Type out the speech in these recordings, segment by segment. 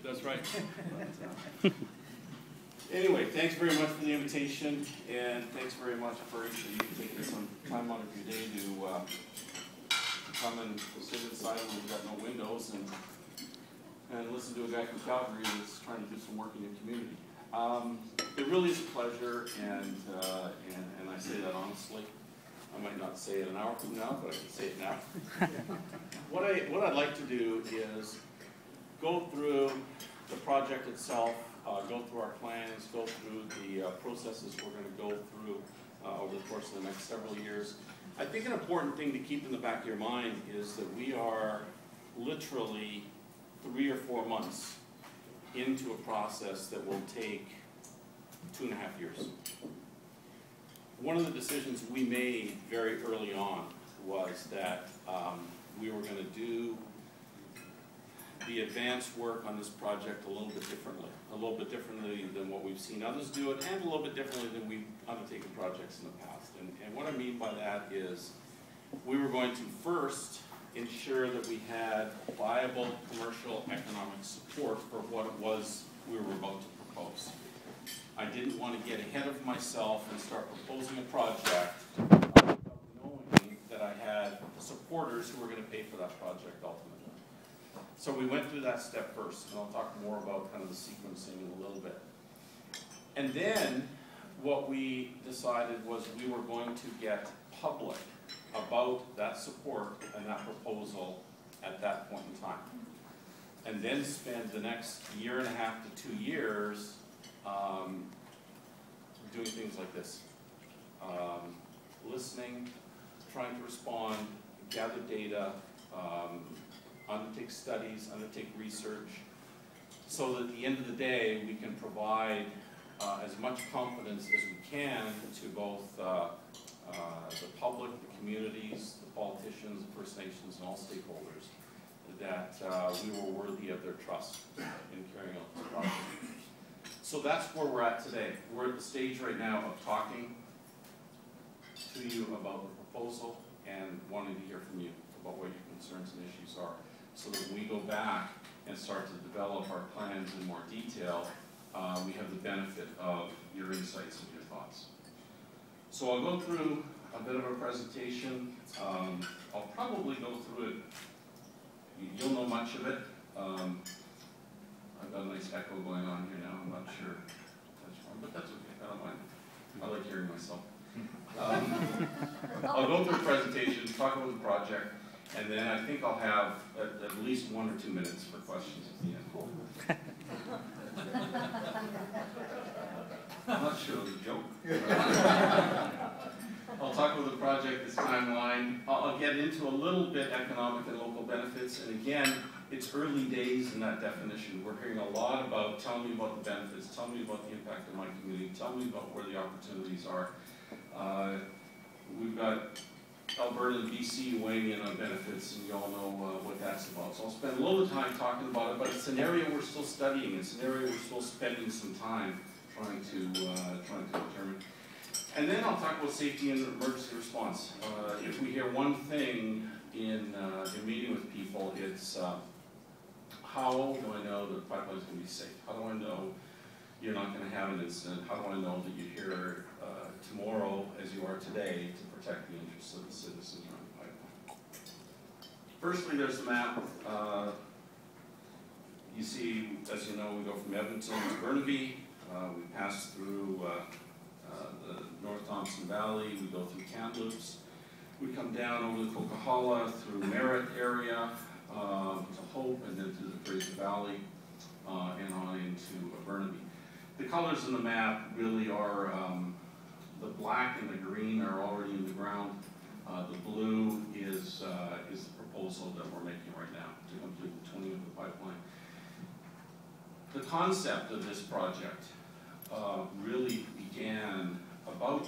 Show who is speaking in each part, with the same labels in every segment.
Speaker 1: That's right. Anyway, thanks very much for the invitation, and thanks very much for each of you taking some time out of your day to come and sit inside when we've got no windows and listen to a guy from Calgary that's trying to do some work in your community. It really is a pleasure, and I say that honestly. I might not say it an hour from now, but I can say it now. What I'd like to do is go through the project itself, go through our plans, go through the processes we're going to go through over the course of the next several years. I think an important thing to keep in the back of your mind is that we are literally 3 or 4 months into a process that will take 2.5 years. One of the decisions we made very early on was that we were going to do the advanced work on this project a little bit differently than what we've seen others do it, and a little bit differently than we've undertaken projects in the past. And what I mean by that is we were going to first ensure that we had viable commercial economic support for what it was we were about to propose. I didn't want to get ahead of myself and start proposing a project without knowing that I had supporters who were going to pay for that project ultimately. So we went through that step first, and I'll talk more about kind of the sequencing in a little bit. And then what we decided was we were going to get public about that support and that proposal at that point in time. And then spend the next 1.5 to 2 years doing things like this. Listening, trying to respond, gather data, undertake studies, undertake research, so that at the end of the day we can provide as much confidence as we can to both the public, the communities, the politicians, the First Nations, and all stakeholders that we were worthy of their trust in carrying out this project. So that's where we're at today. We're at the stage right now of talking to you about the proposal and wanting to hear from you about what your concerns and issues are, so that when we go back and start to develop our plans in more detail, we have the benefit of your insights and your thoughts. So I'll go through a bit of a presentation. I'll probably go through it. You'll know much of it. I've got a nice echo going on here now. I'm not sure that's wrong, but that's okay. I don't mind. I like hearing myself. I'll go through the presentation, talk about the project, and then I think I'll have at least 1 or 2 minutes for questions at the end. I'm not sure it was a joke. I'll talk about the project, its timeline. I'll get into a little bit economic and local benefits, and again, it's early days in that definition. We're hearing a lot about, tell me about the benefits, tell me about the impact of my community, tell me about where the opportunities are. We've got Alberta and BC weighing in on benefits, and you all know what that's about. So I'll spend a little time talking about it, but it's an area we're still studying. It's an area we're still spending some time trying to determine. And then I'll talk about safety and emergency response. If we hear one thing in meeting with people, it's how do I know that the pipeline is going to be safe? How do I know you're not going to have an incident? How do I know that you're here tomorrow, as you are today, to protect the interests of the citizens around the pipeline? Firstly, there's the map. You see, as you know, we go from Edmonton to Burnaby. We pass through the North Thompson Valley. We go through Kamloops. We come down over the Coquihalla, through Merritt area, to Hope, and then through the Fraser Valley, and on into Burnaby. The colors in the map really are, the black and the green are already in the ground. The blue is the proposal that we're making right now to complete the twinning of the pipeline. The concept of this project really began about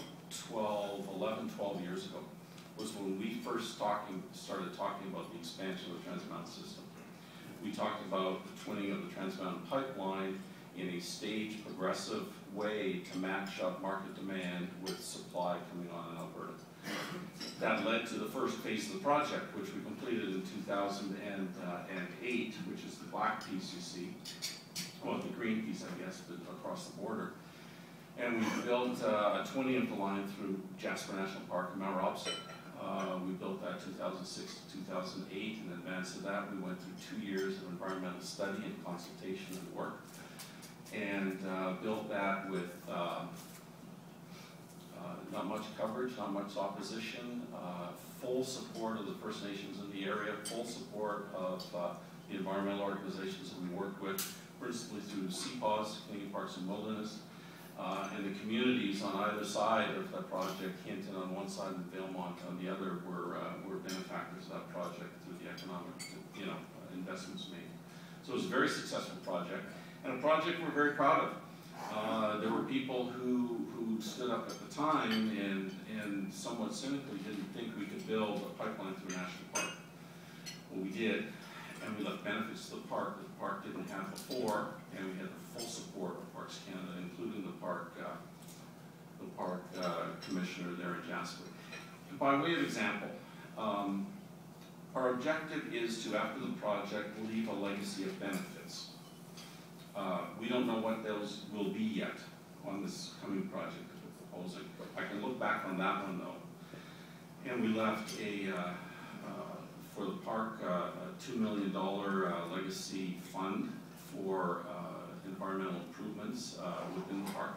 Speaker 1: 11, 12 years ago, was when we first started talking about the expansion of the Trans Mountain system. We talked about the twinning of the Trans Mountain pipeline in a staged, progressive way to match up market demand with supply coming on in Alberta. That led to the first phase of the project, which we completed in 2008, which is the black piece you see. well, the Greenpeace, I guess, but across the border. And we built a 20th line through Jasper National Park in Mount Robson. We built that 2006 to 2008. In advance of that, we went through 2 years of environmental study and consultation and work. And built that with not much coverage, not much opposition, full support of the First Nations in the area, full support of the environmental organizations that we work with, principally through CPAWS, Canadian Parks and Wilderness, and the communities on either side of that project, Hinton on one side and Valemount on the other, were benefactors of that project through the economic, investments made. So it was a very successful project, and a project we're very proud of. There were people who stood up at the time and somewhat cynically didn't think we could build a pipeline through a national park. Well, we did, and we left benefits to the park that the park didn't have before, and we had the full support of Parks Canada, including the park commissioner there in Jasper. By way of example, our objective is to, after the project, leave a legacy of benefits. We don't know what those will be yet on this coming project that we're proposing. I can look back on that one though. And we left for the park, a $2 million legacy fund for environmental improvements within the park.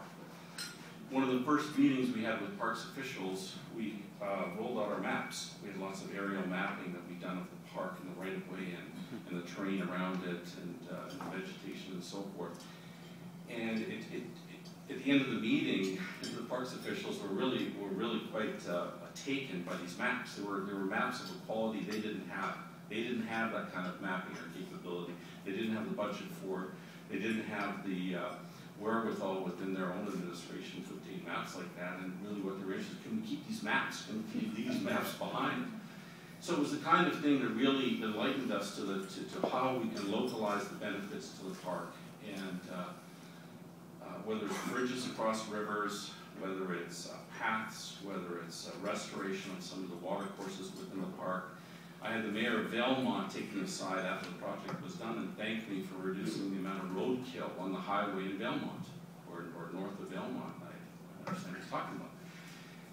Speaker 1: One of the first meetings we had with parks officials, we rolled out our maps. We had lots of aerial mapping that we'd done of the park and the right-of-way and the terrain around it and vegetation and so forth. And at the end of the meeting, the parks officials were really quite taken by these maps. There were maps of a quality they didn't have. They didn't have that kind of mapping or capability. They didn't have the budget for it. They didn't have the wherewithal within their own administration to obtain maps like that. And really what they're interested in, can we keep these maps? Can we keep these maps behind? So it was the kind of thing that really enlightened us to how we can localize the benefits to the park. And whether it's bridges across rivers, whether it's paths, whether it's restoration of some of the water courses within the park. I had the mayor of Valemount take me aside after the project was done and thank me for reducing the amount of roadkill on the highway in Valemount, or north of Valemount, I understand what he's talking about.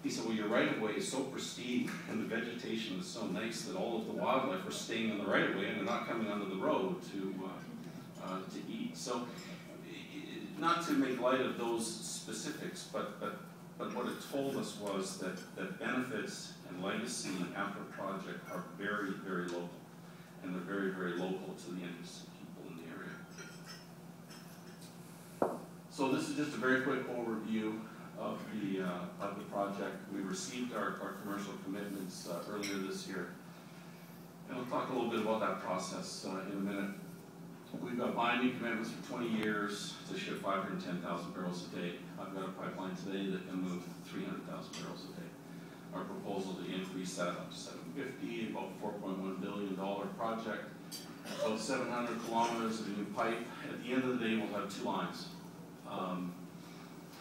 Speaker 1: He said, well, your right-of-way is so pristine and the vegetation is so nice that all of the wildlife are staying on the right-of-way and they're not coming onto the road to eat. So, not to make light of those specifics, but what it told us was that benefits and legacy after a project are very, very local, and they're very, very local to the interested people in the area. So this is just a very quick overview of the project. We received our commercial commitments earlier this year, and I'll talk a little bit about that process in a minute. We've got binding commitments for 20 years to ship 510,000 barrels a day. I've got a pipeline today that can move 300,000 barrels a day. Our proposal to increase that up to 750, about $4.1 billion project, about 700 kilometers of new pipe. At the end of the day, we'll have 2 lines.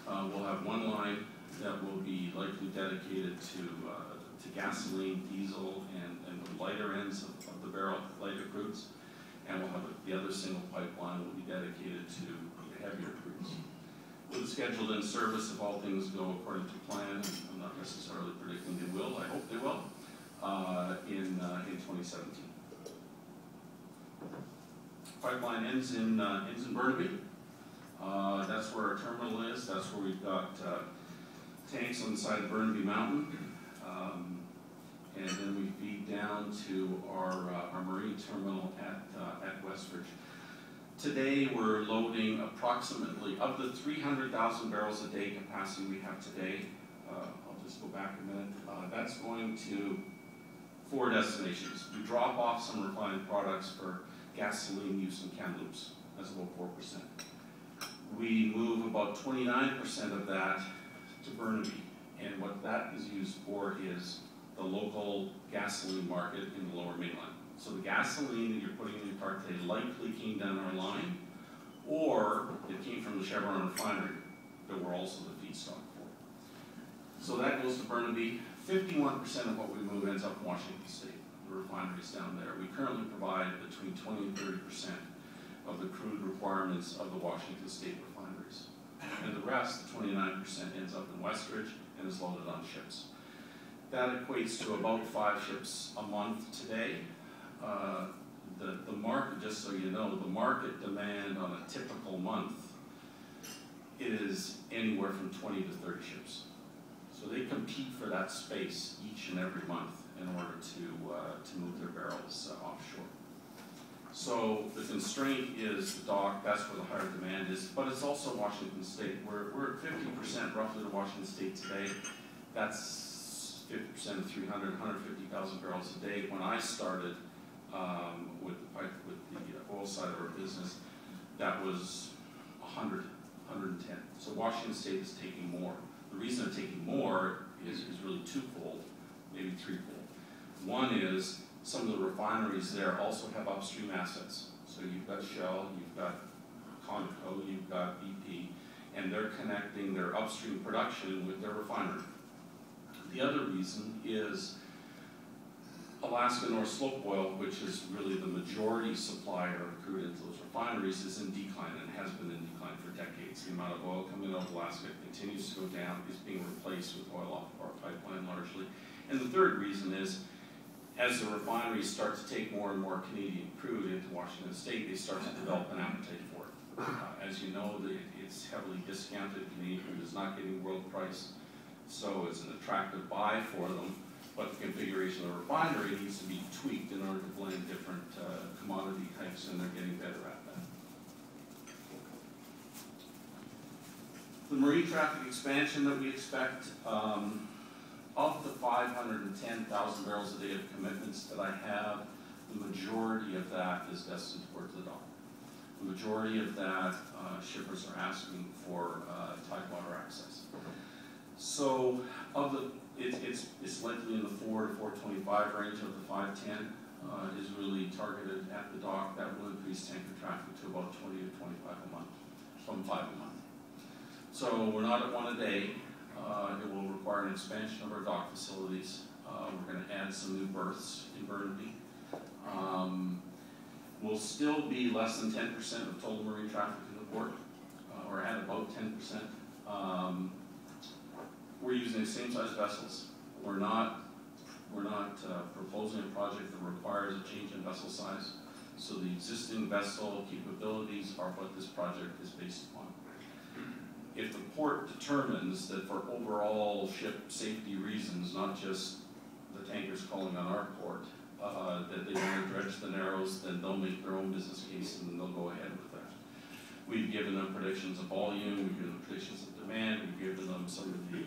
Speaker 1: We'll have one line that will be likely dedicated to gasoline, diesel, and the lighter ends of the barrel, lighter crudes. And we'll have the other single pipeline will be dedicated to the heavier crudes. With the scheduled in service, if all things go according to plan, I'm not necessarily predicting they will, I hope they will, in 2017. Pipeline ends in Burnaby. That's where our terminal is. That's where we've got tanks on the side of Burnaby Mountain. And then we feed down to our marine terminal at Westridge. Today we're loading approximately, of the 300,000 barrels a day capacity we have today, I'll just go back a minute, that's going to 4 destinations. We drop off some refined products for gasoline use in Kamloops, that's about 4%. We move about 29% of that to Burnaby, and what that is used for is the local gasoline market in the Lower Mainland. So the gasoline that you're putting in your car today likely came down our line, or it came from the Chevron refinery that we're also the feedstock for. So that goes to Burnaby. 51% of what we move ends up in Washington State, the refineries down there. We currently provide between 20 and 30% of the crude requirements of the Washington State refineries. And the rest, the 29%, ends up in Westridge and is loaded on ships. That equates to about 5 ships a month today. The market, just so you know, the market demand on a typical month is anywhere from 20 to 30 ships. So they compete for that space each and every month in order to move their barrels offshore. So the constraint is the dock, that's where the higher demand is, but it's also Washington State. We're at 50% roughly to Washington State today. That's 50% of 300, 150,000 barrels a day. When I started with the oil side of our business, that was 100, 110. So Washington State is taking more. The reason they're taking more is really twofold, maybe threefold. One is some of the refineries there also have upstream assets. So you've got Shell, you've got Conoco, you've got BP, and they're connecting their upstream production with their refinery. The other reason is Alaska North Slope oil, which is really the majority supplier of crude into those refineries, is in decline and has been in decline for decades. The amount of oil coming out of Alaska continues to go down, is being replaced with oil off of our pipeline largely. And the third reason is, as the refineries start to take more and more Canadian crude into Washington State, they start to develop an appetite for it. As you know, it's heavily discounted. Canadian crude is not getting world price, so it's an attractive buy for them. But the configuration of the refinery needs to be tweaked in order to blend different commodity types, and they're getting better at that. The marine traffic expansion that we expect, of the 510,000 barrels a day of commitments that I have, the majority of that is destined towards the dock. The majority of that, shippers are asking for tidewater access. So of the it's likely in the 4 to 425 range of the 510 is really targeted at the dock. That will increase tanker traffic to about 20 to 25 a month, from 5 a month. So we're not at 1 a day. It will require an expansion of our dock facilities. We're going to add some new berths in Burnaby. We'll still be less than 10% of total marine traffic in the port, or at about 10%. We're using the same size vessels. We're not proposing a project that requires a change in vessel size. So the existing vessel capabilities are what this project is based upon. If the port determines that for overall ship safety reasons, not just the tankers calling on our port, that they want to dredge the Narrows, then they'll make their own business case and they'll go ahead with that. We've given them predictions of volume, we've given them predictions of demand, we've given them some of the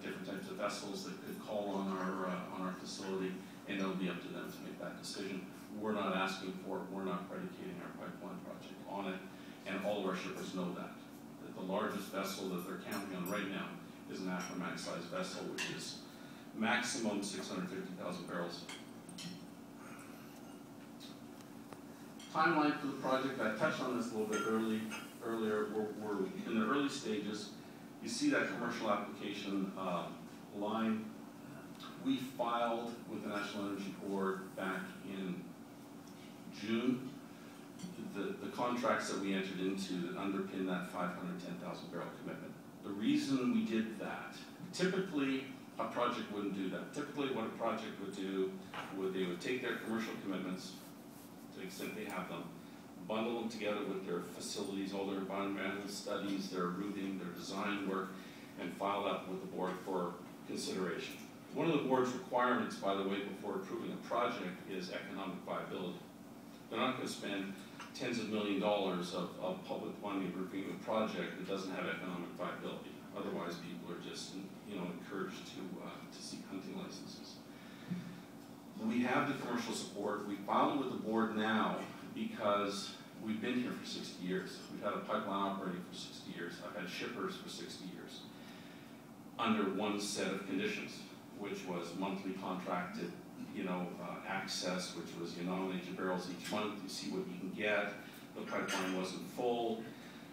Speaker 1: different types of vessels that could call on our facility, and it'll be up to them to make that decision. We're not asking for it, we're not predicating our pipeline project on it, and all of our shippers know that the largest vessel that they're counting on right now is an Aframax-sized vessel, which is maximum 650,000 barrels. Timeline for the project, I touched on this a little bit earlier. We're in the early stages. You see that commercial application line. We filed with the National Energy Board back in June. The contracts that we entered into that underpin that 510,000 barrel commitment. The reason we did that, typically a project wouldn't do that. Typically what a project would do, they would take their commercial commitments, to the extent they have them, bundle them together with their facilities, all their environmental studies, their routing, their design work, and file that with the board for consideration. One of the board's requirements, by the way, before approving a project is economic viability. They're not going to spend tens of $millions of public money reviewing a project that doesn't have economic viability. Otherwise, people are just encouraged to seek hunting licenses. We have the commercial support. We filed with the board now because we've been here for 60 years. We've had a pipeline operating for 60 years. I've had shippers for 60 years under one set of conditions, which was monthly contracted access, which was you nominate your barrels each month, you see what you can get. The pipeline wasn't full.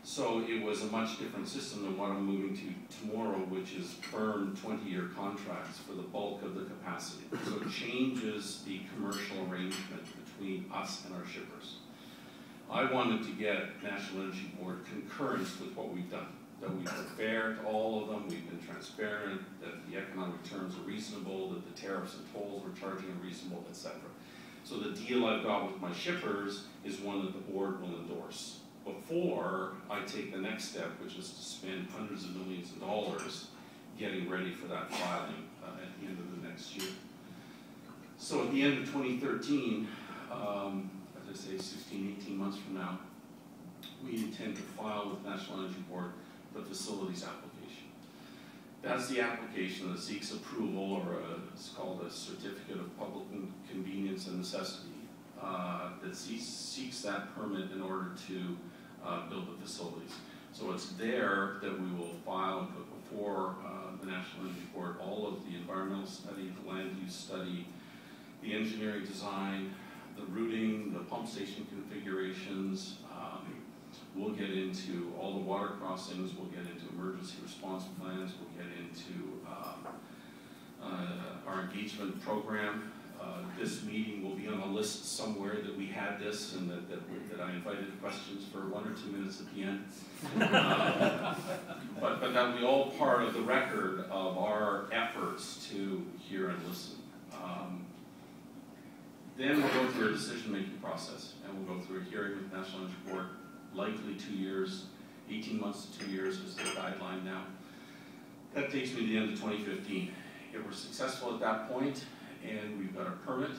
Speaker 1: So it was a much different system than what I'm moving to tomorrow, which is firm 20-year contracts for the bulk of the capacity. So it changes the commercial arrangement between us and our shippers. I wanted to get National Energy Board concurrence with what we've done, that we've been fair to all of them, we've been transparent, that the economic terms are reasonable, that the tariffs and tolls we're charging are reasonable, etc. So the deal I've got with my shippers is one that the board will endorse before I take the next step, which is to spend hundreds of millions of dollars getting ready for that filing at the end of the next year. So at the end of 2013, as I say, 16, 18 months from now, we intend to file with National Energy Board the facilities application. That's the application that seeks approval, or it's called a Certificate of Public Convenience and Necessity, that seeks that permit in order to build the facilities. So it's there that we will file and put before the National Energy Board all of the environmental study, the land use study, the engineering design, the routing, the pump station configurations. We'll get into all the water crossings, we'll get into emergency response plans, we'll get into our engagement program. This meeting will be on a list somewhere that we had this, and that I invited questions for 1 or 2 minutes at the end. But that'll be all part of the record of our efforts to hear and listen. Then we'll go through a decision-making process, and we'll go through a hearing with the National Energy Board, likely 2 years, 18 months to 2 years is the guideline now. That takes me to the end of 2015. If we're successful at that point, and we've got our permit,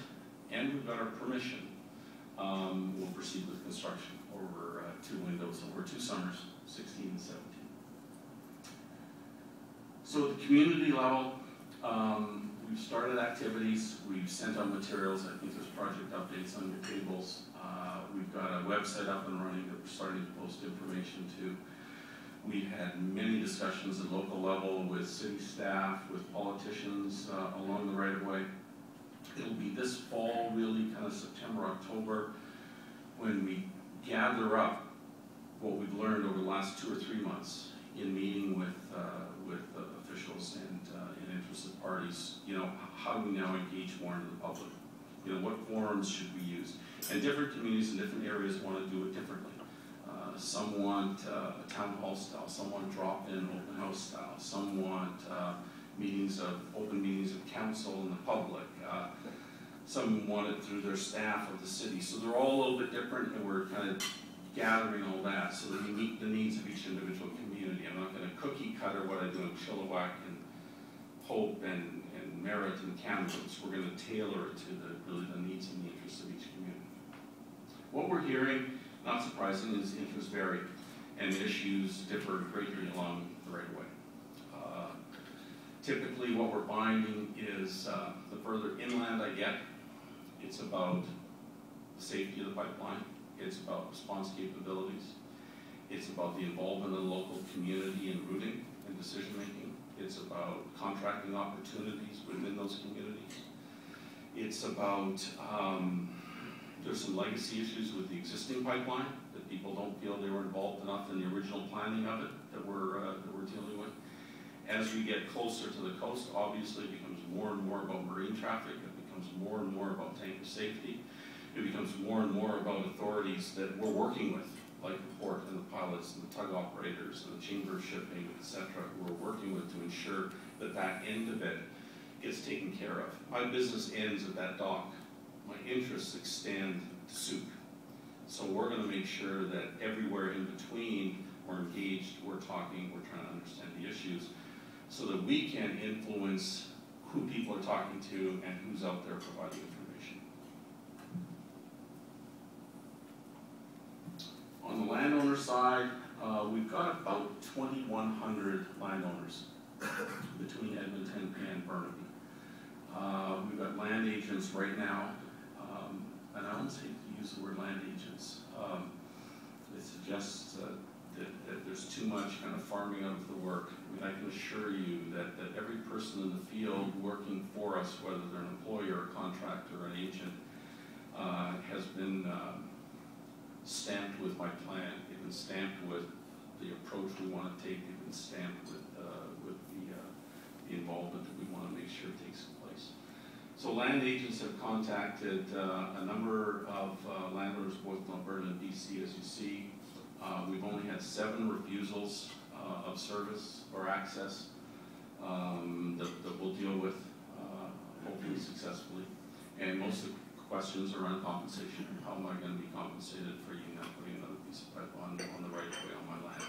Speaker 1: and we've got our permission, we'll proceed with construction over 2 windows, over 2 summers, 16 and 17. So at the community level, we've started activities, we've sent out materials. I think there's project updates on your tables. We've got a website up and running that we're starting to post information to. We've had many discussions at local level with city staff, with politicians along the right-of-way. It'll be this fall, really kind of September, October, when we gather up what we've learned over the last 2 or 3 months in meeting with officials and interested parties. You know, how do we now engage more into the public? You know, what forums should we use? And different communities in different areas want to do it differently. Some want a town hall style, some want drop-in open house style, some want open meetings of council and the public. Some want it through their staff of the city. So they're all a little bit different, and we're kind of gathering all that so that we meet the needs of each individual community. I'm not going to cookie cutter what I do in Chilliwack and Hope and Merritt and Kamloops. We're going to tailor it to really the needs and the interests of each community. What we're hearing, not surprising, is interests vary and issues differ greatly along the right-of-way. Typically what we're finding is the further inland I get, it's about the safety of the pipeline, it's about response capabilities, it's about the involvement of the local community in routing and decision-making, it's about contracting opportunities within those communities, it's about there's some legacy issues with the existing pipeline that people don't feel they were involved enough in the original planning of it that we're dealing with. As we get closer to the coast, obviously it becomes more and more about marine traffic, it becomes more and more about tanker safety, it becomes more and more about authorities that we're working with, like the port and the pilots and the tug operators and the chamber of shipping, etc. We're working with to ensure that that end of it gets taken care of. My business ends at that dock. My interests extend to Sooke. So we're going to make sure that everywhere in between we're engaged, we're talking, we're trying to understand the issues so that we can influence who people are talking to and who's out there providing information. On the landowner side, we've got about 2,100 landowners between Edmonton and Burnaby. We've got land agents right now. And I almost hate to use the word land agents. It suggests that there's too much kind of farming out of the work. I mean, I can assure you that every person in the field working for us, whether they're an employer, a contractor, or an agent, has been stamped with my plan. They've been stamped with the approach we want to take. They've been stamped with the involvement that we want to make sure takes place. So land agents have contacted a number of landowners, both in Alberta and BC, as you see. We've only had 7 refusals of service or access that we'll deal with hopefully successfully. And most of the questions are around compensation. How am I going to be compensated for you not putting another piece of pipe on the right of way on my land?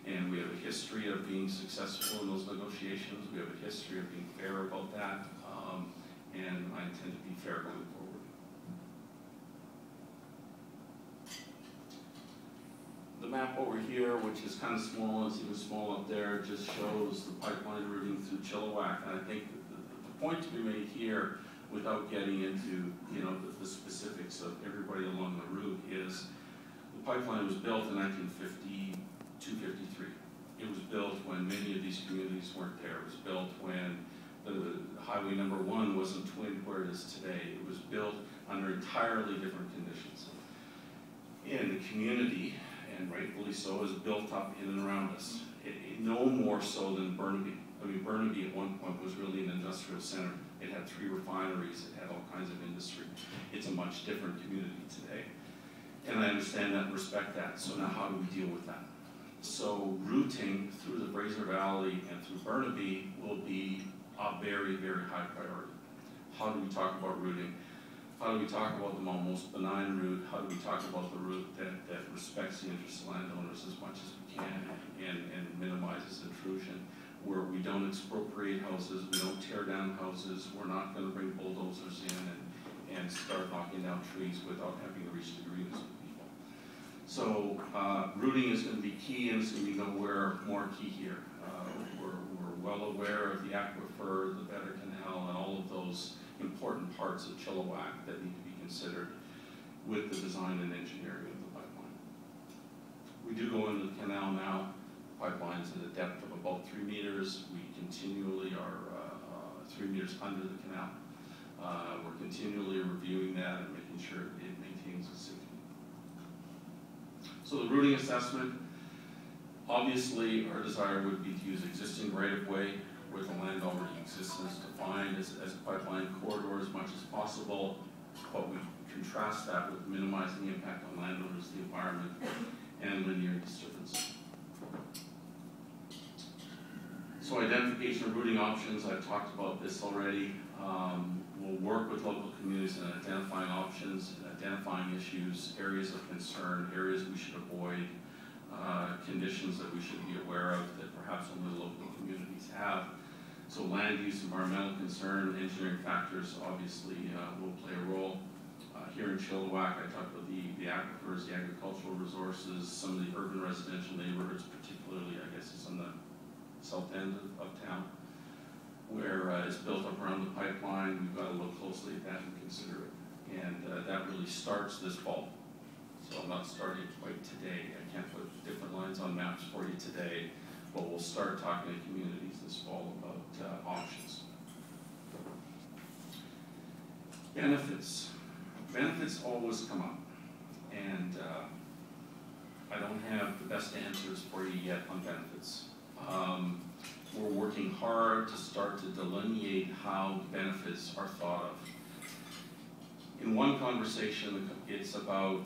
Speaker 1: And we have a history of being successful in those negotiations. We have a history of being fair about that. And I intend to be fair going forward. The map over here, which is kind of small, it's even small up there, just shows the pipeline routing through Chilliwack. And I think the point to be made here, without getting into the specifics of everybody along the route, is the pipeline was built in 1952, 53. It was built when many of these communities weren't there. It was built when the highway number 1 wasn't twinned where it is today. It was built under entirely different conditions. And the community, and rightfully so, is built up in and around us. No more so than Burnaby. I mean, Burnaby at one point was really an industrial center. It had 3 refineries, it had all kinds of industry. It's a much different community today. And I understand that and respect that. So now how do we deal with that? So routing through the Fraser Valley and through Burnaby will be a very, very high priority. How do we talk about routing? How do we talk about the most benign route? How do we talk about the route that respects the interests of landowners as much as we can and minimizes intrusion? Where we don't expropriate houses, we don't tear down houses, we're not going to bring bulldozers in and start knocking down trees without having to reach agreements with people. So routing is going to be key, and it's going to be nowhere more key here. We're well aware of the aquifer, the Better Canal, and all of those important parts of Chilliwack that need to be considered with the design and engineering of the pipeline. We do go into the canal now. Pipelines at a depth of about 3 meters. We continually are 3 meters under the canal. We're continually reviewing that and making sure it maintains its safety. So the routing assessment, obviously our desire would be to use existing right-of-way where the land already exists and is defined as a pipeline corridor as much as possible, but we contrast that with minimizing the impact on landowners, the environment, and linear disturbance. So identification of routing options, I've talked about this already. We'll work with local communities in identifying options, identifying issues, areas of concern, areas we should avoid, conditions that we should be aware of that perhaps only the local communities have. So land use, environmental concern, engineering factors obviously will play a role. Here in Chilliwack, I talked about the aquifers, the agricultural resources, some of the urban residential neighborhoods, particularly I guess it's on the south end of town, where it's built up around the pipeline. We've got to look closely at that and consider it. And that really starts this fall. So I'm not starting quite today. I can't put different lines on maps for you today, but we'll start talking to communities this fall about options. Benefits. Benefits always come up. And I don't have the best answers for you yet on benefits. We're working hard to start to delineate how benefits are thought of. In one conversation, it's about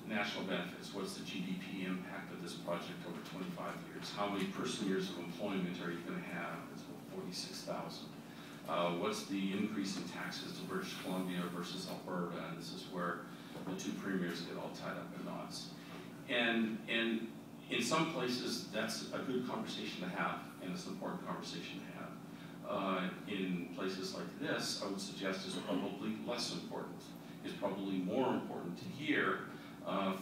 Speaker 1: national benefits. What's the GDP impact of this project over 25 years? How many person years of employment are you going to have? It's about 46,000. What's the increase in taxes to British Columbia versus Alberta? And this is where the 2 premiers get all tied up in knots. And in some places, that's a good conversation to have, and it's an important conversation to have. In places like this, I would suggest is probably less important. It's probably more important to hear,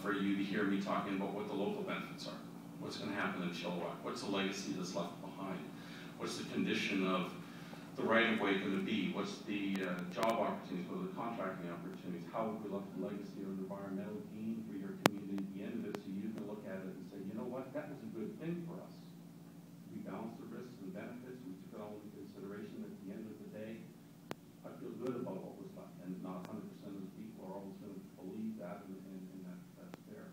Speaker 1: for you to hear me talking about what the local benefits are. What's going to happen in Chilliwack? What's the legacy that's left behind? What's the condition of the right-of-way going to be? What's the job opportunities? What are the contracting opportunities? How have we left the legacy of environmental gain for your community at the end of it, so you can look at it and say, you know what, that was a good thing for us. We balanced the risks and benefits, we took it all into consideration. At the end of the day, I feel good about what was left, and not 100% of the people are always going to believe that, and that's fair.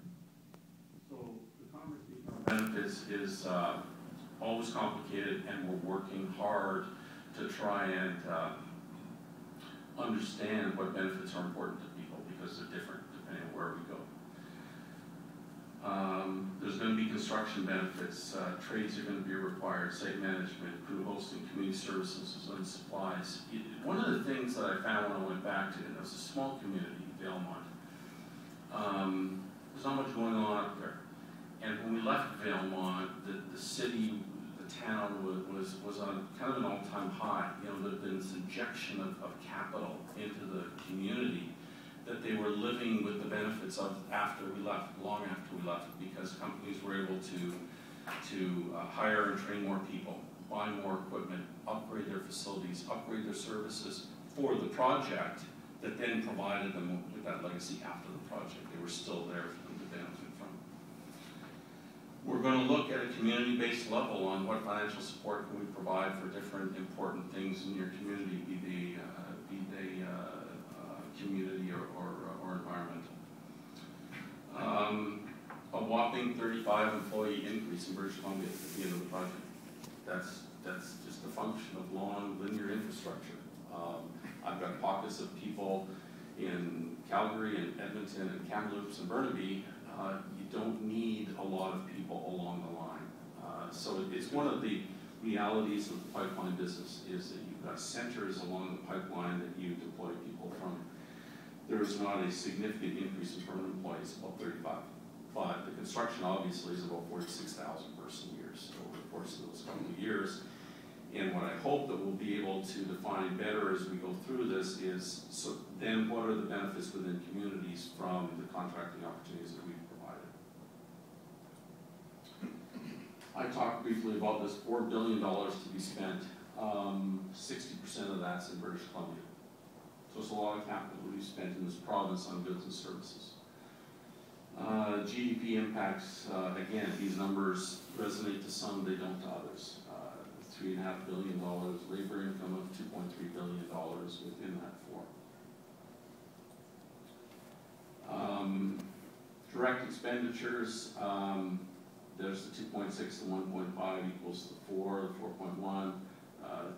Speaker 1: So the conversation on benefits is always complicated, and we're working hard to try and understand what benefits are important to people because they're different depending on where we go. There's going to be construction benefits, trades are going to be required, site management, crew hosting, community services, and supplies. One of the things that I found when I went back to it, it was a small community, Valemount. There's not much going on up there. And when we left Valemount, the city, the town was on kind of an all-time high. You know, there'd been this injection of capital into the community that they were living with the benefits of after we left, long after we left, because companies were able to hire and train more people, buy more equipment, upgrade their facilities, upgrade their services for the project that then provided them with that legacy after the project. They were still there for them to benefit from. We're going to look at a community-based level on what financial support can we provide for different important things in your community, be they community or environmental. A whopping 35 employee increase in British Columbia at the end of the project. That's just a function of long linear infrastructure. I've got pockets of people in Calgary and Edmonton and Kamloops and Burnaby. You don't need a lot of people along the line. So it's one of the realities of the pipeline business is that you've got centers along the pipeline that you deploy people from. There is not a significant increase in permanent employees, about 35. But the construction obviously is about 46,000 person years over the course of those couple of years. And what I hope that we'll be able to define better as we go through this is, so then what are the benefits within communities from the contracting opportunities that we've provided? I talked briefly about this $4 billion to be spent. 60% of that's in British Columbia. So it's a lot of capital we've spent in this province on goods and services. GDP impacts, again, these numbers resonate to some, they don't to others. $3.5 billion, labor income of $2.3 billion within that $4. Direct expenditures, there's the 2.6 to 1.5 equals the 4, the 4.1.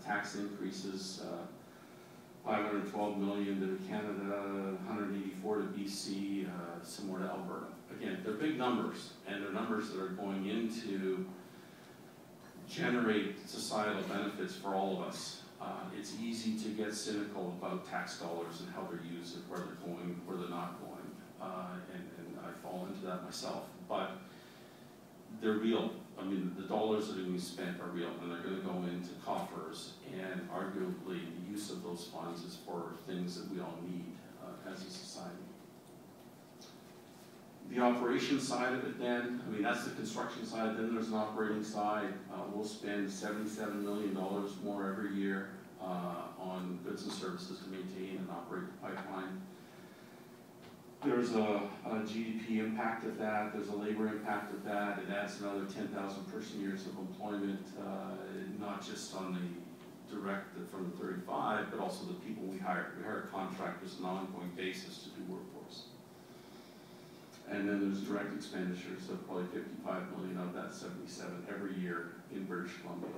Speaker 1: Tax increases, $512 million to Canada, 184 to BC, similar to Alberta. Again, they're big numbers, and they're numbers that are going into generate societal benefits for all of us. It's easy to get cynical about tax dollars and how they're used and where they're going, where they're not going, and I fall into that myself. But they're real. I mean, the dollars that are being spent are real, and they're going to go into coffers, and arguably the use of those funds is for things that we all need as a society. The operation side of it then, I mean, that's the construction side, then there's an operating side. We'll spend $77 million more every year on goods and services to maintain and operate the pipeline. There's a GDP impact of that, there's a labor impact of that. It adds another 10,000 person years of employment, not just on the direct from the 35, but also the people we hire. We hire contractors on an ongoing basis to do workforce. And then there's direct expenditures of probably 55 million of that 77 every year in British Columbia.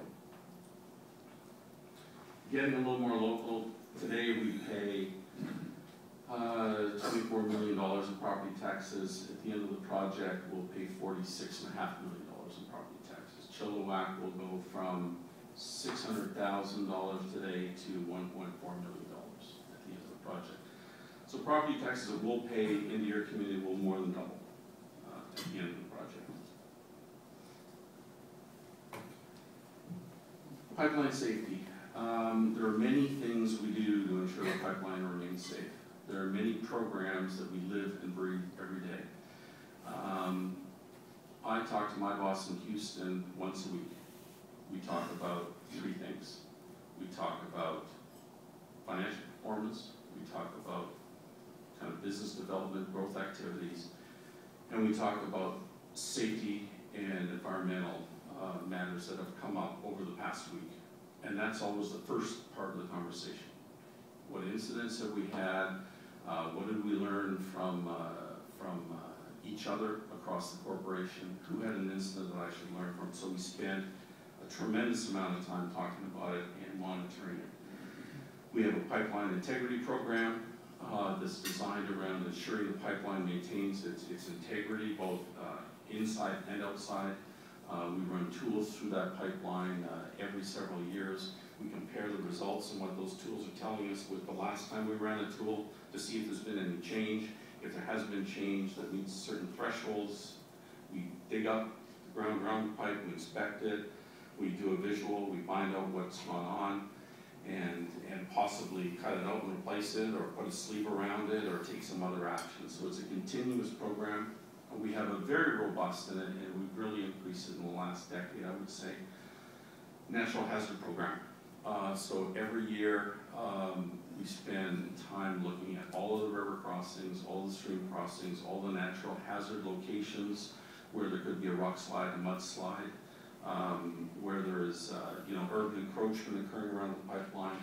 Speaker 1: Getting a little more local, today we pay $24 million in property taxes. At the end of the project, we'll pay $46.5 million in property taxes. Chilliwack will go from $600,000 today to $1.4 million at the end of the project. So property taxes that we'll pay into your community will more than double at the end of the project. Pipeline safety. There are many things we do to ensure the pipeline remains safe. There are many programs that we live and breathe every day. I talk to my boss in Houston once a week. We talk about three things. We talk about financial performance, we talk about kind of business development, growth activities, and we talk about safety and environmental matters that have come up over the past week. And that's always the first part of the conversation. What incidents have we had? What did we learn from each other across the corporation? Who had an incident that I should learn from? So we spend a tremendous amount of time talking about it and monitoring it. We have a pipeline integrity program that's designed around ensuring the pipeline maintains its integrity, both inside and outside. We run tools through that pipeline every several years. We compare the results and what those tools are telling us with the last time we ran a tool to see if there's been any change. If there has been change that meets certain thresholds, we dig up the ground around the pipe, we inspect it, we do a visual, we find out what's gone on, and possibly cut it out and replace it, or put a sleeve around it, or take some other action. So it's a continuous program. We have a very robust, and we've really increased it in the last decade, I would say, natural hazard program. So every year we spend time looking at all of the river crossings, all the stream crossings, all the natural hazard locations where there could be a rock slide, a mudslide, where there is urban encroachment occurring around the pipeline,